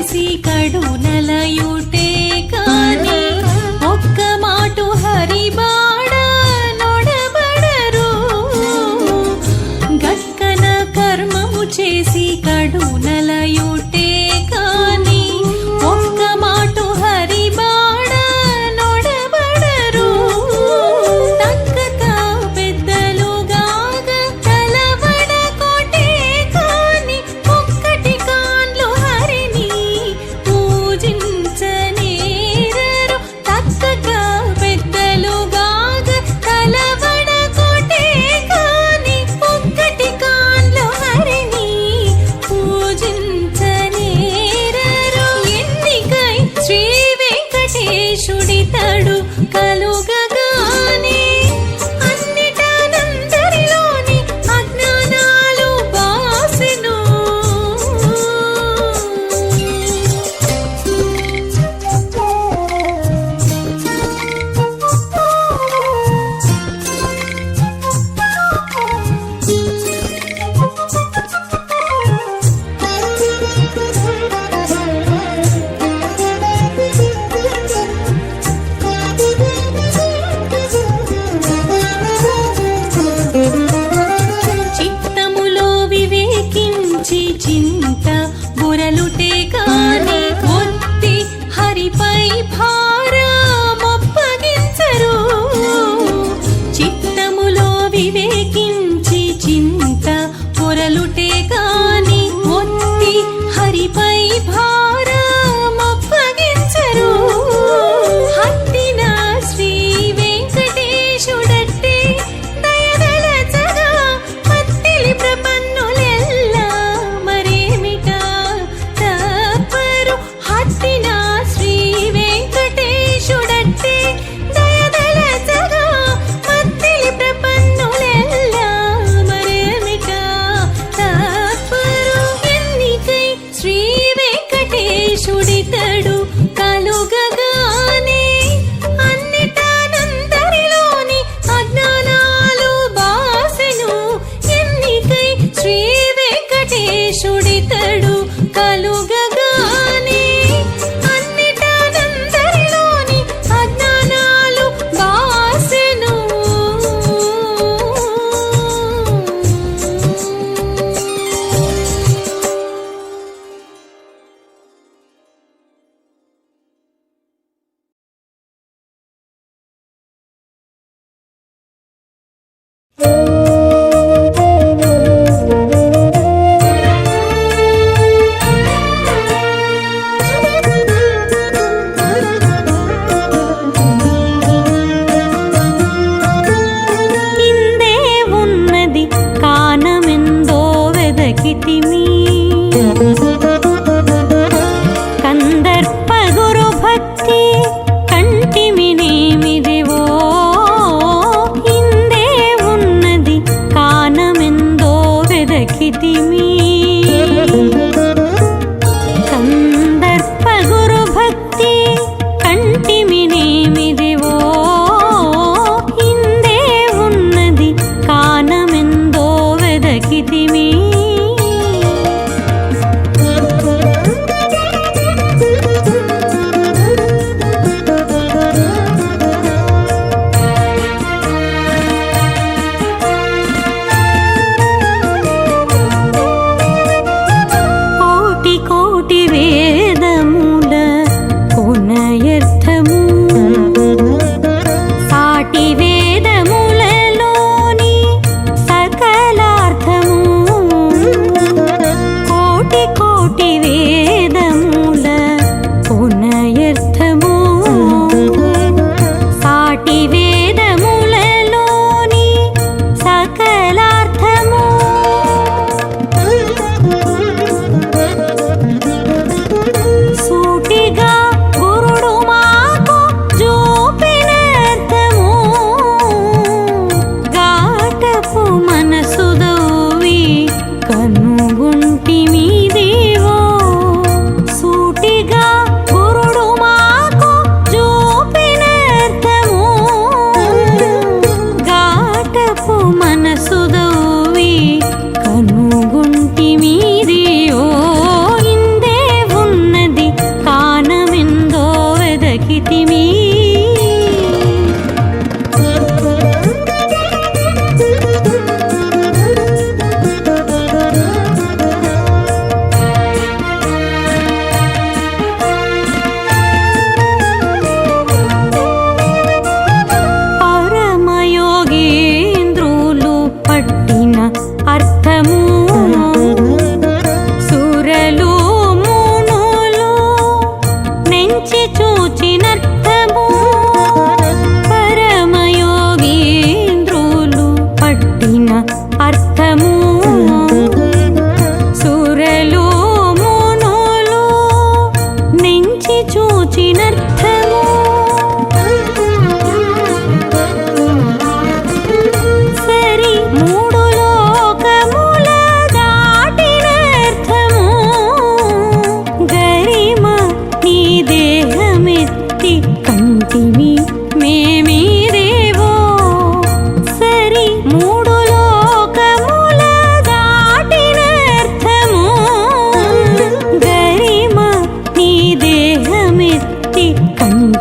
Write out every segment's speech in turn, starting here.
చేసి కడునలయుటే కాని ఒక్క మాటు హరిబాడ నొడబడరు గక్కన కర్మము చేసి కడునలయుటే కాని ఒక్క మాటు హరిబాడ నొడబడరు తక్కత పెద్దలుగాగ తలవడ కొటే కాని ఒక్కటి కాన్లు హరిని పూజించరు చూచినర్థము సరి మూడు లోకముల దాటినర్థము గరిమ నీ దేహమెత్తి కంటిని మేమీదేవో సరి మూడు లోకముల దాటినర్థము గరిమ నీ దేహమెత్తి కంటిని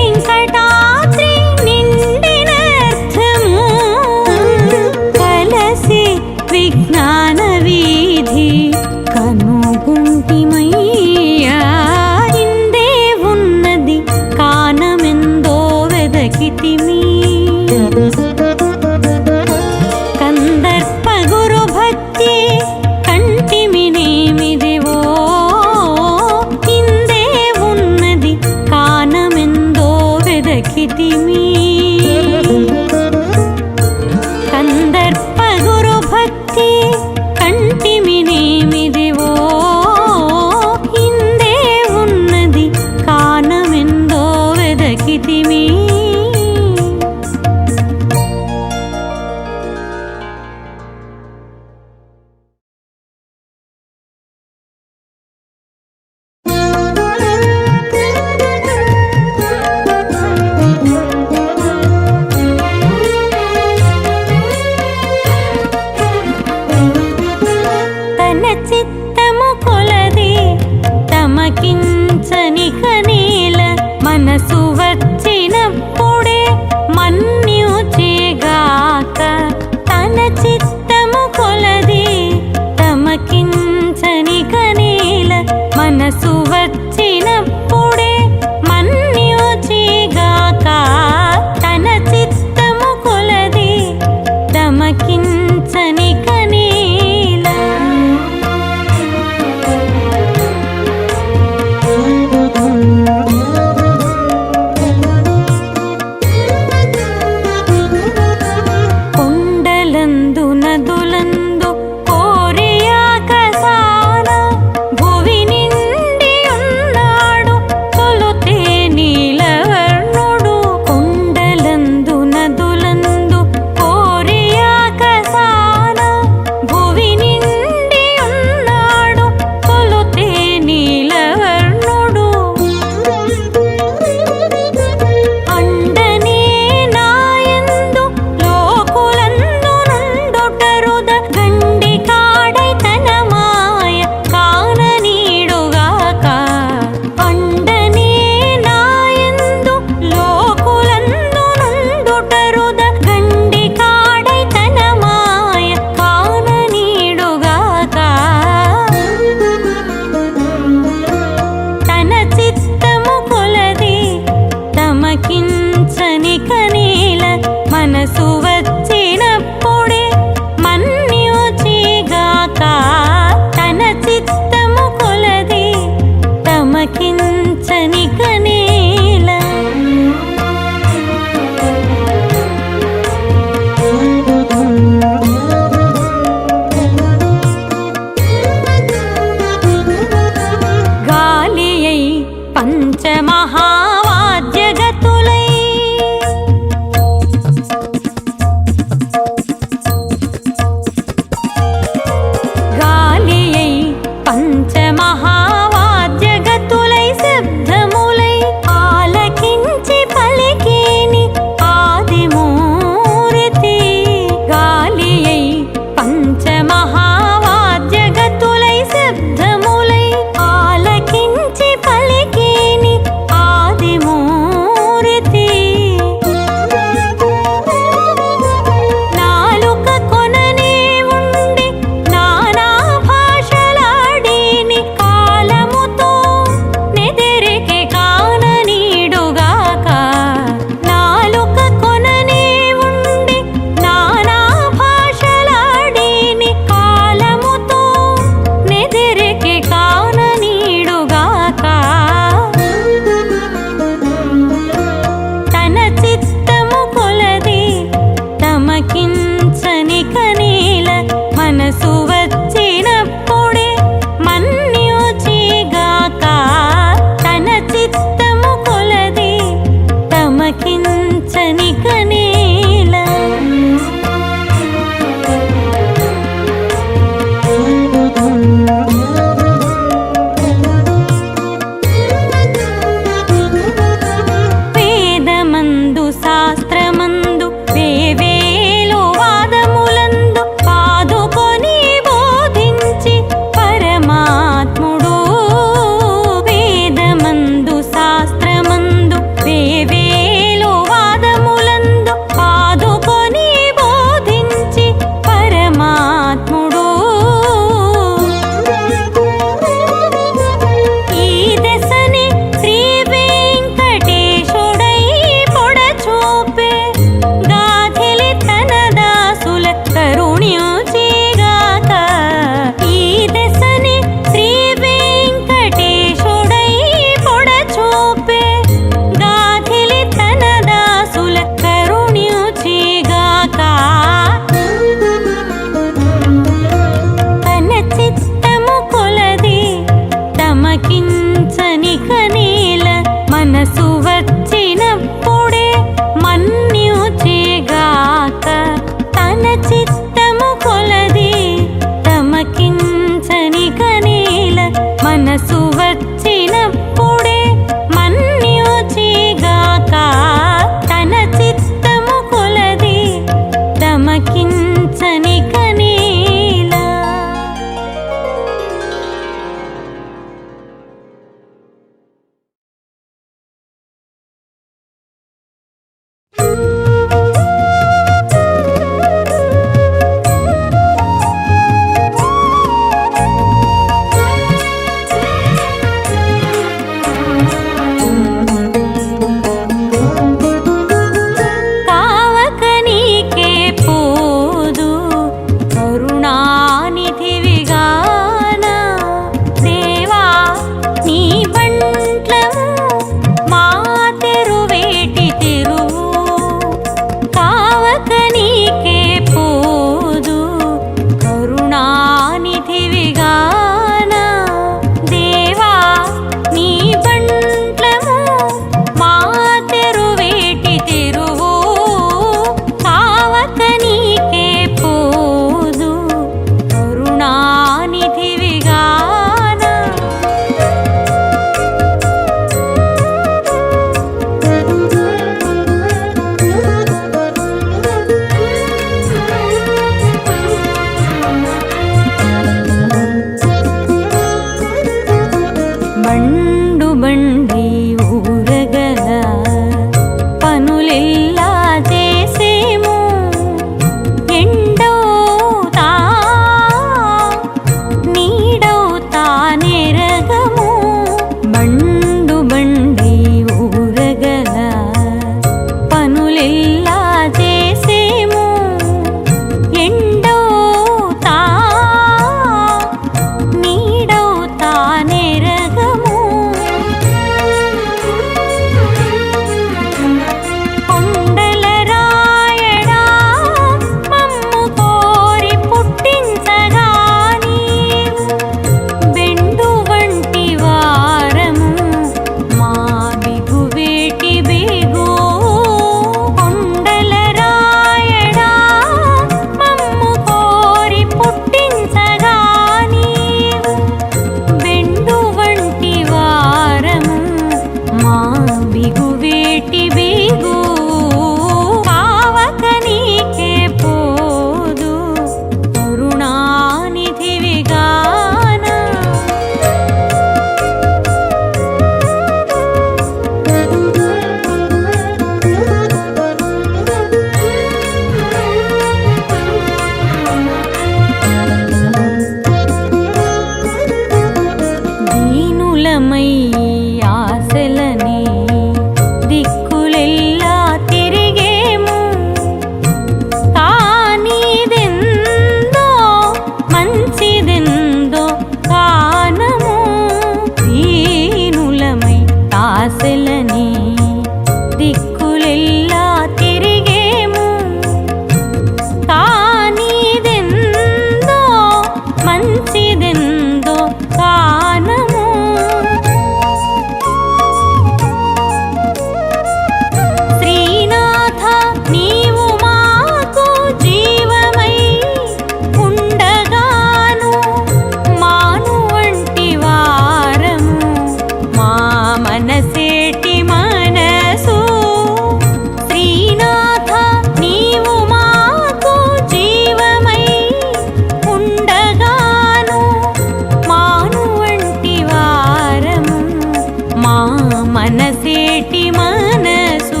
తరువేటి మనసు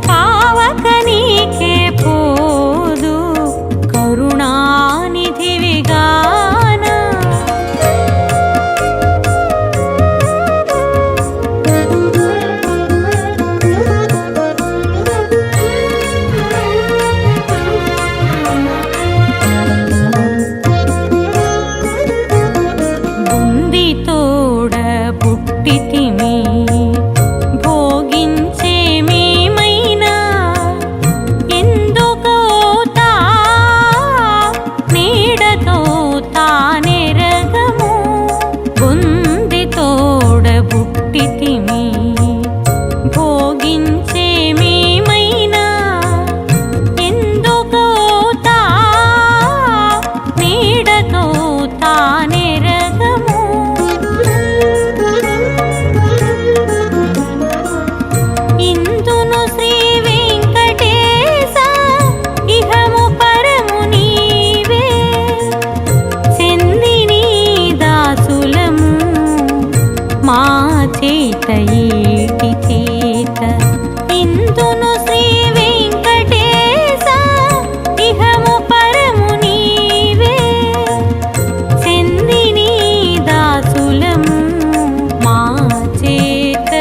కావక నీకే పోదు కరుణానిధివిగానా బుందితోడ పుట్టితిమి భోగించే మేమైనా ఎందుకో తా నీడతో తానెరగము బుందితోడ పుట్టితిమి భోగించే మేమైనా ఎందుకో తా నీడతో తానెరగము ఇందును శ్రీ వెంకటేశ ఇహము పరము నీవే చెందిని దాసులము మా చేత ఏటి చేత ఇందును శ్రీ వెంకటేశ ఇహము పరము నీవే చెందిని దాసులము మా చేత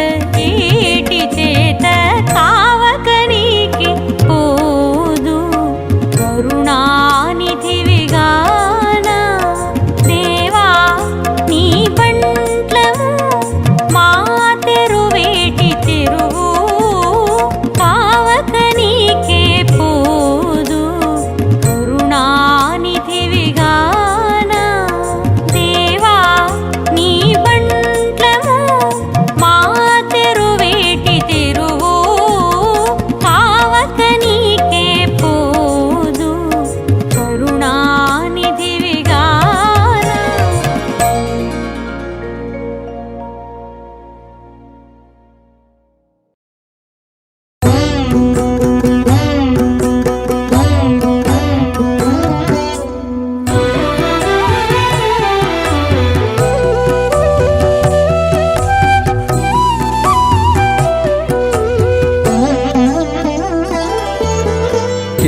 ఏటి చేత కావక నీకి పోదు కరుణానిధివిగానా దేవా నీ బంట్లము మా తెరువేటి తెరువు కావక నీకే పోదు కరుణానిధివిగానా దేవా నీ బంట్లము మా తెరువేటి తెరువు కావక నీకే పోదు కరుణానిధివిగానా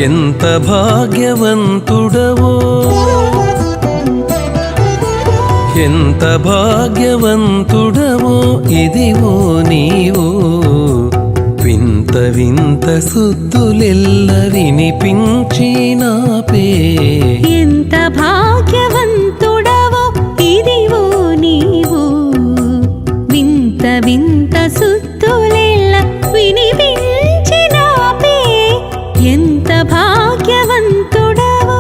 ఎంత భాగ్యవంతుడవో ఎంత భాగ్యవంతుడవో ఇదివో నీవు వింత వింత సుద్దులెల్ల వినిపించినాపే ఎంత భాగ్యవంతుడవో ఇదివో నీవు వింత వింత సుత్తులెల్ల వినిపించినాపే ఎంత భాగ్యవంతుడవో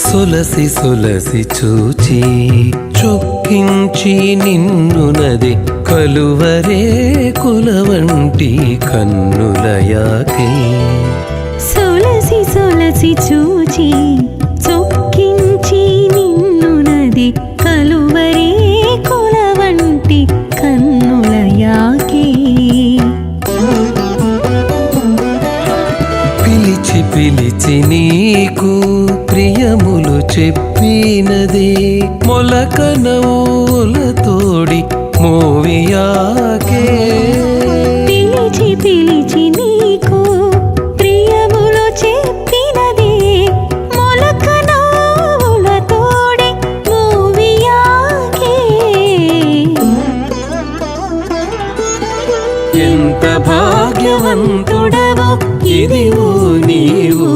సొలసి సొలసి చూచి చొక్కించి నిన్ను నది కలువరే కులవంటి కన్నులయాకే సొలసి సొలసి చూచి చొక్కించి నిన్ను నది కలువరే కులవంటి కన్నులయాకే పిలిచి పిలిచి నీకు ప్రియములు చెప్పినదే మొలక నవ్వులతోడి మోవియాకే పిలిచి పిలిచి నీకు ప్రియములు చెప్పినదే మొలక నవ్వులతోడి మూవియాకే ఎంత భాగ్యవంతుడవో ఇదివో నీవు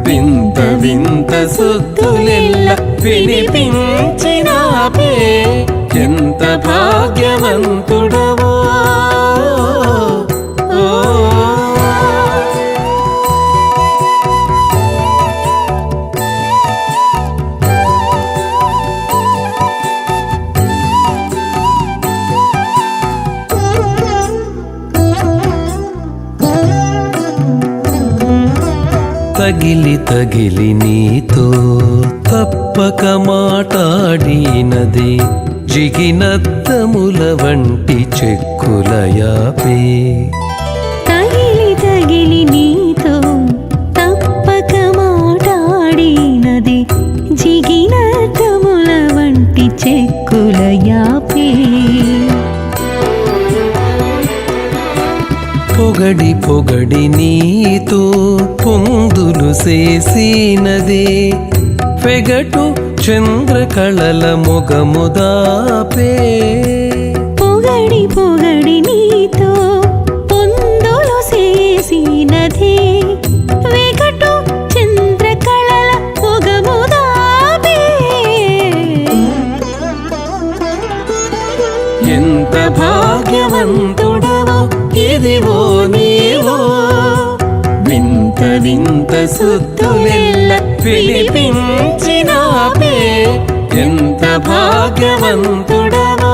వింత వింత సుద్దులెల్ల వినిపించినాపే ఎంత భాగ్యవంతుడవో తగిలి తగిలి నీతో తప్పక మాటాడినది జిగినద్దముల వంటి చెక్కులయాపే. తగిలి తగిలి నీతో తప్పక మాటాడినది జిగినద్దముల వంటి చెక్కులయాపే. పొగడి పొగడి నీతో పొందులు చేసినదే వెగటు చంద్రకళల మొగముదాపే. పొగడి పొగడి నీతో పొందులు చేసినదే వెగటు చంద్రకళల మొగముదాపే. ఎంత భాగ్యవంతుడవో ఇదివో నీవో వింత వింత సుత్తులెల్ల వినిపించినాపే. ఎంత భాగ్యవంతుడవో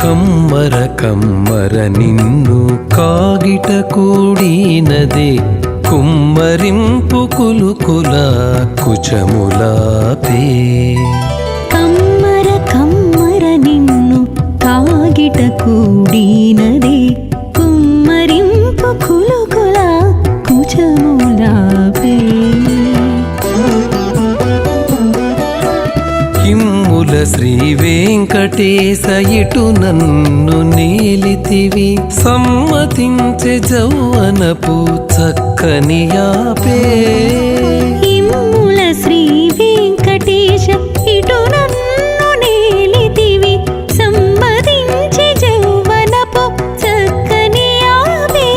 కమ్మర కమ్మర నిన్ను కాగిట కూడినదే కుమ్మరింపు కులుకుల కుచములాపే. కమ్మర కమ్మర నిన్ను కాగిట కూడినదే కుమ్మరింపు కులుకుల కుచములాపే. కిమ్ముల శ్రీ వెంకటేశ ఇటు నన్ను నేలితివి సమ్మతించే జౌవనపు చక్కని యాపే. ఇమ్ముల శ్రీ వెంకటేశ ఇటు నన్ను నేలితివి సమ్మతించి జౌవనపు చక్కని యాపే.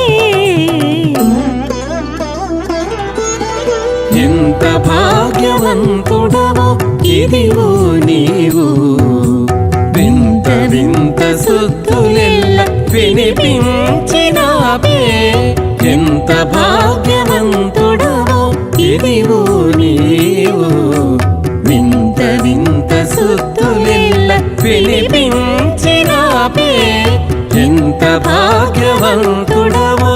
ఎంత భాగ్యవంతుడవో ఇదివో నీవు వింత వింత సుత్తులెల్ల వినిపించినాపే. ఎంత భాగ్యవంతుడవో ఇదివో నీవు వింత వింత సుత్తులెల్ల వినిపించినాపే. ఎంత భాగ్యవంతుడవో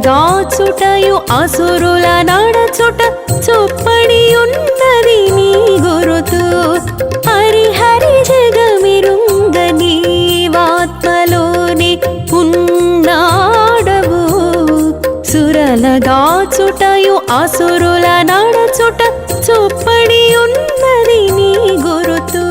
దాచుటయు అసురుల నడచుట చొప్పడి ఉన్నది నీ గురుతు. హరిహరి జగమిరుంగ నీవాత్మలోని ఉన్నాడవు. సురల దాచుటయు అసురుల నడచుట చొప్పడి ఉన్నది నీ గురుతు.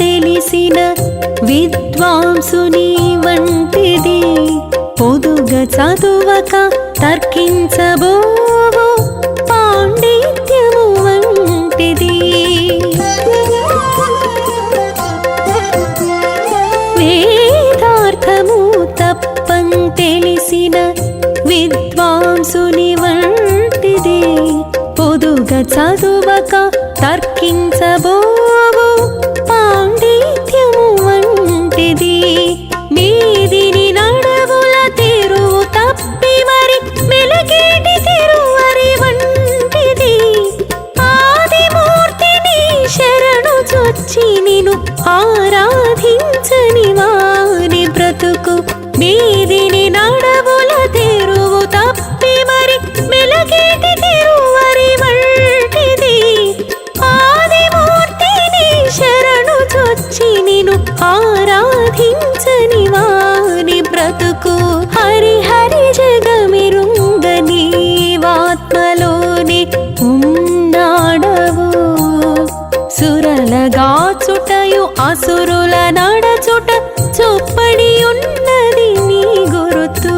తెలిసిన విద్వాంసుని వంటిది పొదుగా చదువక తర్కించబోవు పాండిత్యము వంటిది. వేదార్థము తప్పని తెలిసిన విద్వాంసుని వంటిది పొదుగా చదువక తర్కించబోవు పాండిత్యము వంటిది. మీదిని నడవుల తెరువు తప్పి మరి మెలగేటి తెరువరి వంటిది. ఆదిమూర్తిని శరణు చొచ్చి నిను ఆరాధించని వారి బ్రతుకు. మీదిని నడవుల తెరువు తప్పి మరి మెలగేటి తెరువరి వంటిది. ఆరాధించని వాని బ్రతుకు హరి హరి జగమెరుంగ నీవాత్మలోనే ఉన్నాడవు. సురలగాచుటయు అసురుల నడచుట చొప్పడి ఉన్నది నీ గురుతు.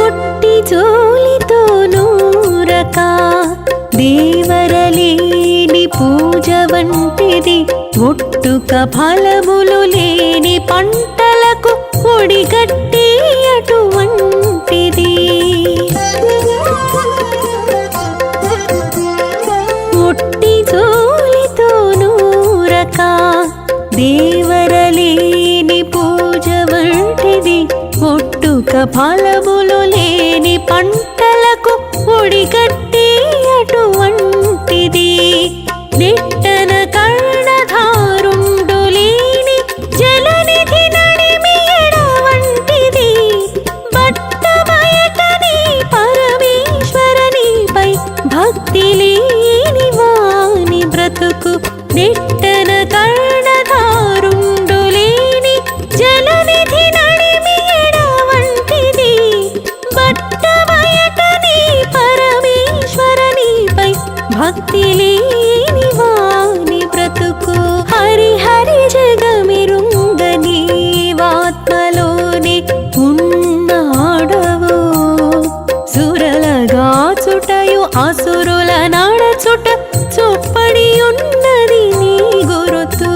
ఒట్టి జోలితో నూరక దేవరలేని పూజ వంటిది, ఒట్టుక ఫలములు లేని పంటలకు ఒడిగట్టే అటువంటిది. ఒట్టి జోలితో నూరక దేవరలేని పూజ వంటిది, ఒట్టుక ఫలములు లేని పంటలకు ఒడిగట్టే అటువంటిది. నిట్టన కర్ణధారుండు లేని జలనిధి నడిమి ఎడవంటిది, బట్ట బయటని పరమేశ్వరనిపై భక్తి లేని వాని బ్రతుకు. నిట్టన కర్ణధారుండు లేని జలనిధి నడిమి ఎడవంటిది, బట్ట బయటని పరమేశ్వరనిపై భక్తి లేని వాని బ్రతుకు. హరి హరి జగమెరుంగ నీవాత్మలోనే ఉన్నాడవు. సురలగాచుటయు అసురుల నడచుట చొప్పడి ఉన్నది నీ గురుతు.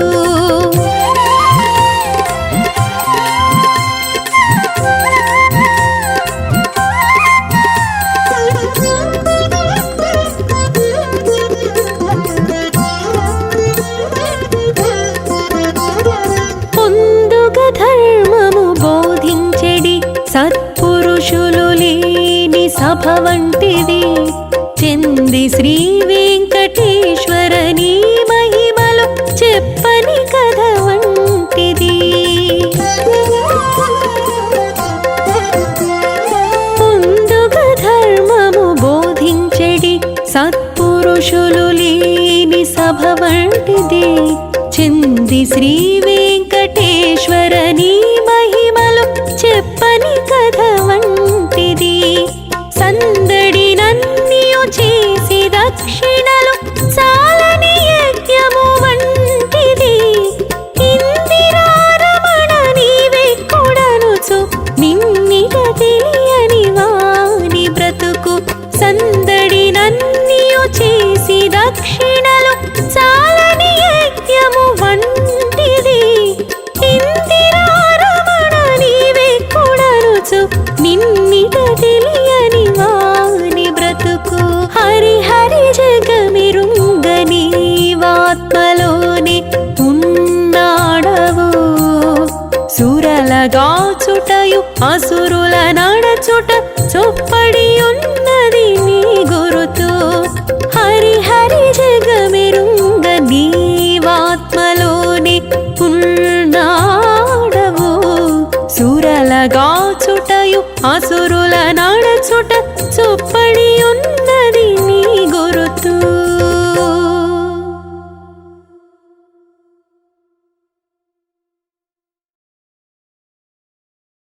పొందుగ ధర్మము బోధించెడి సత్పురుషులు లేని సభ వంటిది, చెంది శ్రీ వెంకటేశ్వర నీ మహిమలు చెప్పని కథ వంటిది. పొందుగ ధర్మము బోధించెడి సత్పురుషులు లేని సభ వంటిది, చెంది శ్రీ వెంకటేశ్వర నీ మహిమలు చెప్పని కథ వంటిది. సందడి నన్నియు చేసి దక్షిణలు చాలని యజ్ఞము వంటిది, ఇందిరారమణ నీవే కూడనుచు నిన్నిట తెలియని వాని బ్రతుకు. సందడి నన్నియు చేసి దక్షిణలు చాలని యజ్ఞము వంటిది, ఇందిరారమణ నీవే కూడనుచు నిన్నిట తెలియని వాని బ్రతుకు. హరి హరి జగమెరుంగ నీవాత్మలోనే ఉన్నాడవు. సురలగాచుటయు అసురుల నడచుట చొప్పడి ఉన్నది నీ గురుతు. హరి హరి జగమెరుంగ నీవాత్మలోనే ఉన్నాడవు. సురలగాచుటయు అసురుల నడచుట చొప్పడి ఉన్నది నీ గురుతు. హరి హరి జగమెరుంగ నీవాత్మలోనే ఉన్నాడవు. సురలగాచుటయు అసురుల నడచుట చొప్పడి ఉన్నది నీ గురుతు. హరి హరి జగమెరుంగ నీవాత్మలోనే ఉన్నాడవు. సురలగాచుటయు అసురుల నడచుట